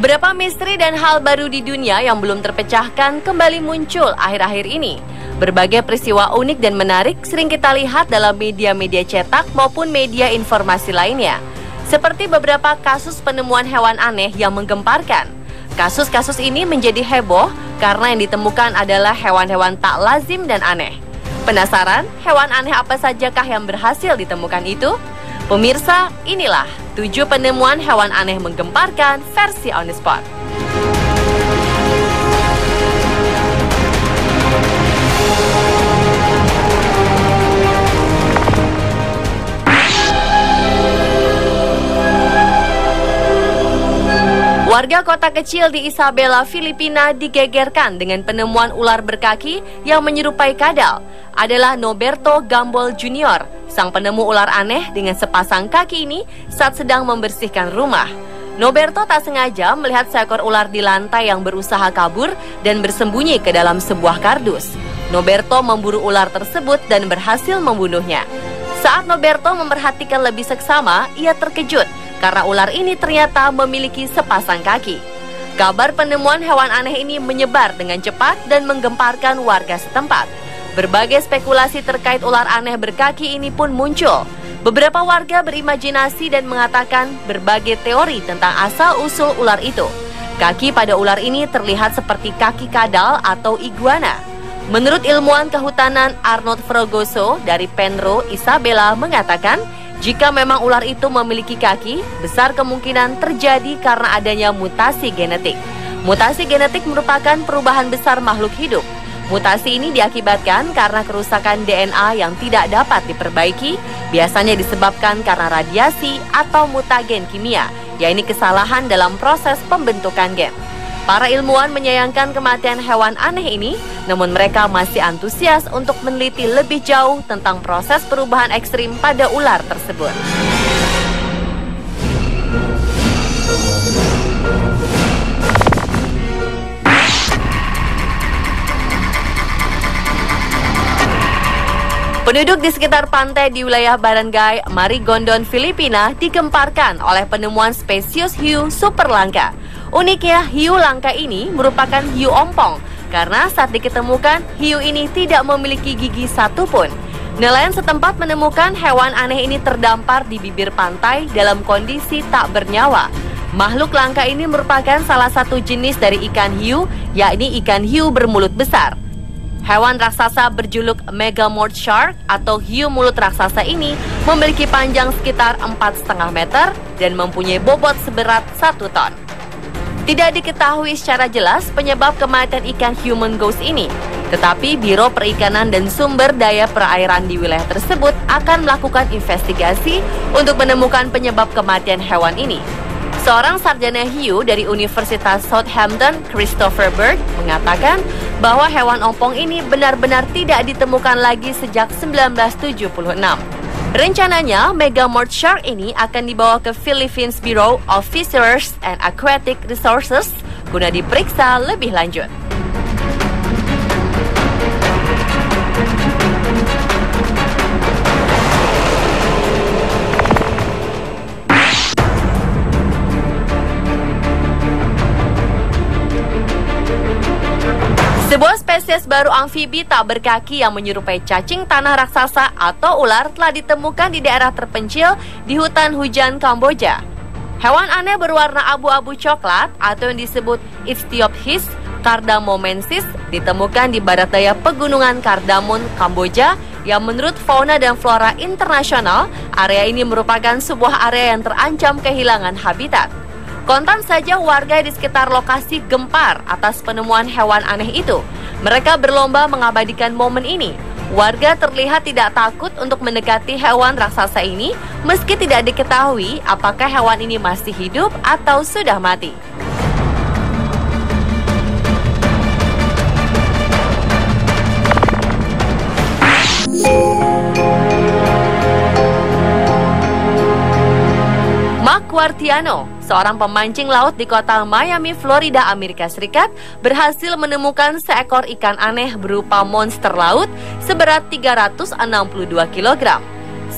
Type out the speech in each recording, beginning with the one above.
Beberapa misteri dan hal baru di dunia yang belum terpecahkan kembali muncul akhir-akhir ini. Berbagai peristiwa unik dan menarik sering kita lihat dalam media-media cetak maupun media informasi lainnya. Seperti beberapa kasus penemuan hewan aneh yang menggemparkan. Kasus-kasus ini menjadi heboh karena yang ditemukan adalah hewan-hewan tak lazim dan aneh. Penasaran hewan aneh apa sajakah yang berhasil ditemukan itu? Pemirsa, inilah 7 penemuan hewan aneh menggemparkan versi On The Spot. Warga kota kecil di Isabela, Filipina digegerkan dengan penemuan ular berkaki yang menyerupai kadal. Adalah Noberto Gambol Jr., sang penemu ular aneh dengan sepasang kaki ini saat sedang membersihkan rumah. Noberto tak sengaja melihat seekor ular di lantai yang berusaha kabur dan bersembunyi ke dalam sebuah kardus. Noberto memburu ular tersebut dan berhasil membunuhnya. Saat Noberto memperhatikan lebih seksama, ia terkejut karena ular ini ternyata memiliki sepasang kaki. Kabar penemuan hewan aneh ini menyebar dengan cepat dan menggemparkan warga setempat. Berbagai spekulasi terkait ular aneh berkaki ini pun muncul. Beberapa warga berimajinasi dan mengatakan berbagai teori tentang asal-usul ular itu. Kaki pada ular ini terlihat seperti kaki kadal atau iguana. Menurut ilmuwan kehutanan Arnold Fragoso dari Penro, Isabela mengatakan, jika memang ular itu memiliki kaki, besar kemungkinan terjadi karena adanya mutasi genetik. Mutasi genetik merupakan perubahan besar makhluk hidup. Mutasi ini diakibatkan karena kerusakan DNA yang tidak dapat diperbaiki, biasanya disebabkan karena radiasi atau mutagen kimia, yaitu kesalahan dalam proses pembentukan gen. Para ilmuwan menyayangkan kematian hewan aneh ini, namun mereka masih antusias untuk meneliti lebih jauh tentang proses perubahan ekstrim pada ular tersebut. Penduduk di sekitar pantai di wilayah Barangay Marigondon, Filipina digemparkan oleh penemuan spesies hiu super langka. Uniknya, hiu langka ini merupakan hiu ompong karena saat diketemukan, hiu ini tidak memiliki gigi satupun. Nelayan setempat menemukan hewan aneh ini terdampar di bibir pantai dalam kondisi tak bernyawa. Makhluk langka ini merupakan salah satu jenis dari ikan hiu, yakni ikan hiu bermulut besar. Hewan raksasa berjuluk Megamorph Shark atau hiu mulut raksasa ini memiliki panjang sekitar 4,5 meter dan mempunyai bobot seberat 1 ton. Tidak diketahui secara jelas penyebab kematian ikan human ghost ini, tetapi Biro Perikanan dan Sumber Daya Perairan di wilayah tersebut akan melakukan investigasi untuk menemukan penyebab kematian hewan ini. Seorang sarjana hiu dari Universitas Southampton, Christopher Bird, mengatakan bahwa hewan ompong ini benar-benar tidak ditemukan lagi sejak 1976. Rencananya, Megamorph Shark ini akan dibawa ke Philippines Bureau of Fisheries and Aquatic Resources guna diperiksa lebih lanjut. Sebuah spesies baru amfibi tak berkaki yang menyerupai cacing tanah raksasa atau ular telah ditemukan di daerah terpencil di hutan hujan Kamboja. Hewan aneh berwarna abu-abu coklat atau yang disebut Ichthyopsis cardamomensis ditemukan di barat daya pegunungan Cardamom, Kamboja, yang menurut fauna dan flora internasional, area ini merupakan sebuah area yang terancam kehilangan habitat. Kontan saja warga di sekitar lokasi gempar atas penemuan hewan aneh itu. Mereka berlomba mengabadikan momen ini. Warga terlihat tidak takut untuk mendekati hewan raksasa ini meski tidak diketahui apakah hewan ini masih hidup atau sudah mati. Mark Quartiano, seorang pemancing laut di kota Miami, Florida, Amerika Serikat, berhasil menemukan seekor ikan aneh berupa monster laut seberat 362 kg.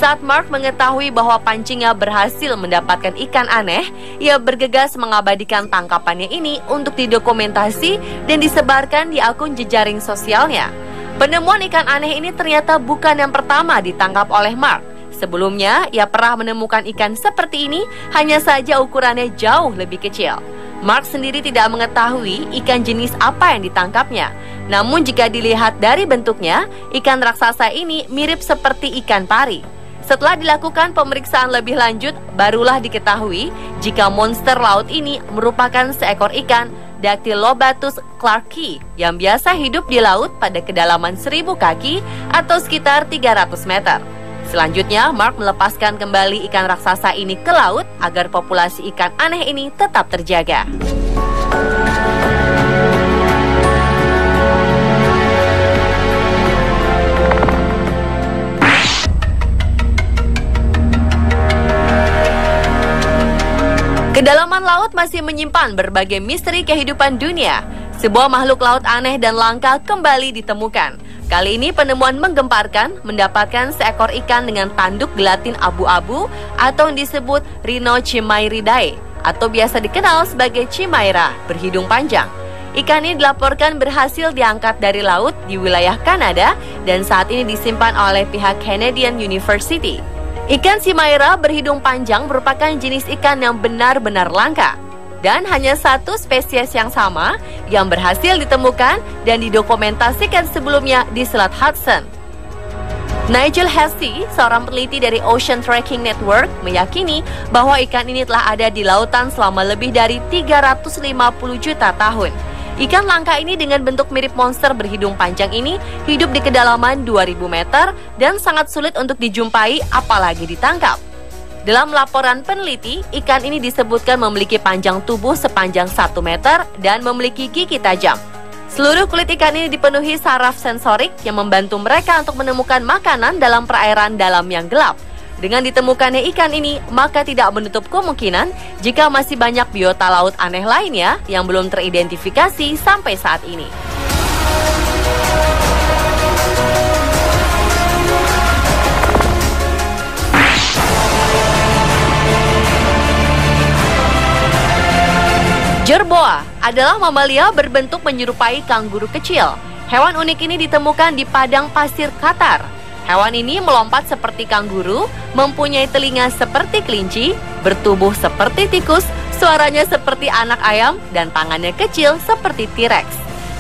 Saat Mark mengetahui bahwa pancingnya berhasil mendapatkan ikan aneh, ia bergegas mengabadikan tangkapannya ini untuk didokumentasi dan disebarkan di akun jejaring sosialnya. Penemuan ikan aneh ini ternyata bukan yang pertama ditangkap oleh Mark. Sebelumnya, ia pernah menemukan ikan seperti ini, hanya saja ukurannya jauh lebih kecil. Mark sendiri tidak mengetahui ikan jenis apa yang ditangkapnya. Namun jika dilihat dari bentuknya, ikan raksasa ini mirip seperti ikan pari. Setelah dilakukan pemeriksaan lebih lanjut, barulah diketahui jika monster laut ini merupakan seekor ikan Dactylobatus clarkii yang biasa hidup di laut pada kedalaman 1000 kaki atau sekitar 300 meter. Selanjutnya, Mark melepaskan kembali ikan raksasa ini ke laut agar populasi ikan aneh ini tetap terjaga. Kedalaman laut masih menyimpan berbagai misteri kehidupan dunia. Sebuah makhluk laut aneh dan langka kembali ditemukan. Kali ini penemuan menggemparkan, mendapatkan seekor ikan dengan tanduk gelatin abu-abu atau yang disebut Rhinochimaeridae atau biasa dikenal sebagai chimaira berhidung panjang. Ikan ini dilaporkan berhasil diangkat dari laut di wilayah Kanada dan saat ini disimpan oleh pihak Canadian University. Ikan chimaira berhidung panjang merupakan jenis ikan yang benar-benar langka. Dan hanya satu spesies yang sama yang berhasil ditemukan dan didokumentasikan sebelumnya di Selat Hudson. Nigel Hastie, seorang peneliti dari Ocean Tracking Network, meyakini bahwa ikan ini telah ada di lautan selama lebih dari 350 juta tahun. Ikan langka ini dengan bentuk mirip monster berhidung panjang ini hidup di kedalaman 2000 meter dan sangat sulit untuk dijumpai apalagi ditangkap. Dalam laporan peneliti, ikan ini disebutkan memiliki panjang tubuh sepanjang 1 meter dan memiliki gigi tajam. Seluruh kulit ikan ini dipenuhi saraf sensorik yang membantu mereka untuk menemukan makanan dalam perairan dalam yang gelap. Dengan ditemukannya ikan ini, maka tidak menutup kemungkinan jika masih banyak biota laut aneh lainnya yang belum teridentifikasi sampai saat ini. Jerboa adalah mamalia berbentuk menyerupai kanguru kecil. Hewan unik ini ditemukan di padang pasir Qatar. Hewan ini melompat seperti kanguru, mempunyai telinga seperti kelinci, bertubuh seperti tikus, suaranya seperti anak ayam, dan tangannya kecil seperti T-Rex.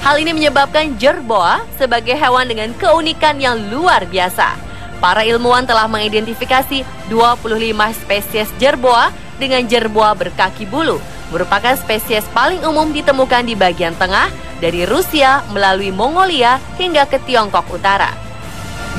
Hal ini menyebabkan jerboa sebagai hewan dengan keunikan yang luar biasa. Para ilmuwan telah mengidentifikasi 25 spesies jerboa dengan jerboa berkaki bulu. Merupakan spesies paling umum ditemukan di bagian tengah, dari Rusia melalui Mongolia hingga ke Tiongkok Utara.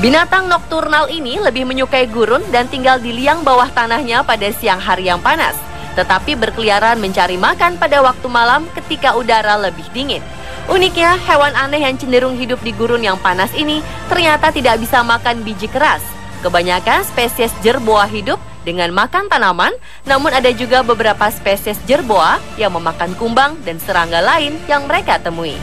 Binatang nokturnal ini lebih menyukai gurun dan tinggal di liang bawah tanahnya pada siang hari yang panas, tetapi berkeliaran mencari makan pada waktu malam ketika udara lebih dingin. Uniknya, hewan aneh yang cenderung hidup di gurun yang panas ini ternyata tidak bisa makan biji keras. Kebanyakan spesies jerboa hidup dengan makan tanaman, namun ada juga beberapa spesies jerboa yang memakan kumbang dan serangga lain yang mereka temui.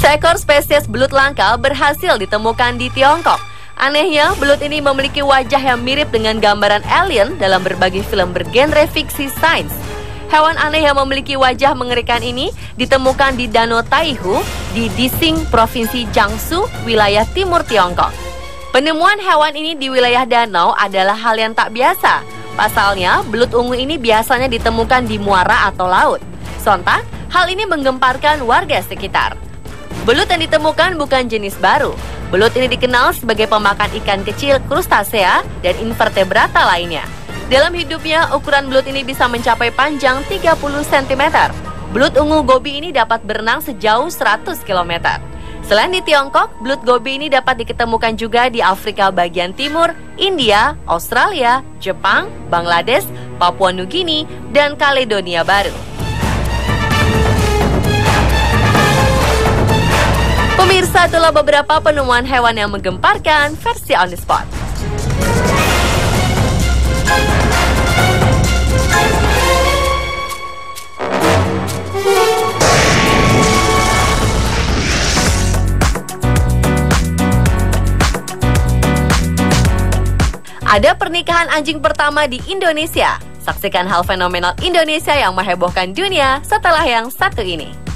Seekor spesies belut langka berhasil ditemukan di Tiongkok. Anehnya, belut ini memiliki wajah yang mirip dengan gambaran alien dalam berbagai film bergenre fiksi sains. Hewan aneh yang memiliki wajah mengerikan ini ditemukan di Danau Taihu di Dising, Provinsi Jiangsu, wilayah timur Tiongkok. Penemuan hewan ini di wilayah danau adalah hal yang tak biasa. Pasalnya, belut ungu ini biasanya ditemukan di muara atau laut. Sontak, hal ini menggemparkan warga sekitar. Belut yang ditemukan bukan jenis baru. Belut ini dikenal sebagai pemakan ikan kecil, krustasea, dan invertebrata lainnya. Dalam hidupnya, ukuran belut ini bisa mencapai panjang 30 cm. Belut ungu gobi ini dapat berenang sejauh 100 km. Selain di Tiongkok, belut gobi ini dapat diketemukan juga di Afrika bagian timur, India, Australia, Jepang, Bangladesh, Papua Nugini, dan Kaledonia Baru. Pemirsa, itulah beberapa penemuan hewan yang menggemparkan versi On The Spot. Ada pernikahan anjing pertama di Indonesia. Saksikan hal fenomenal Indonesia yang menghebohkan dunia setelah yang satu ini.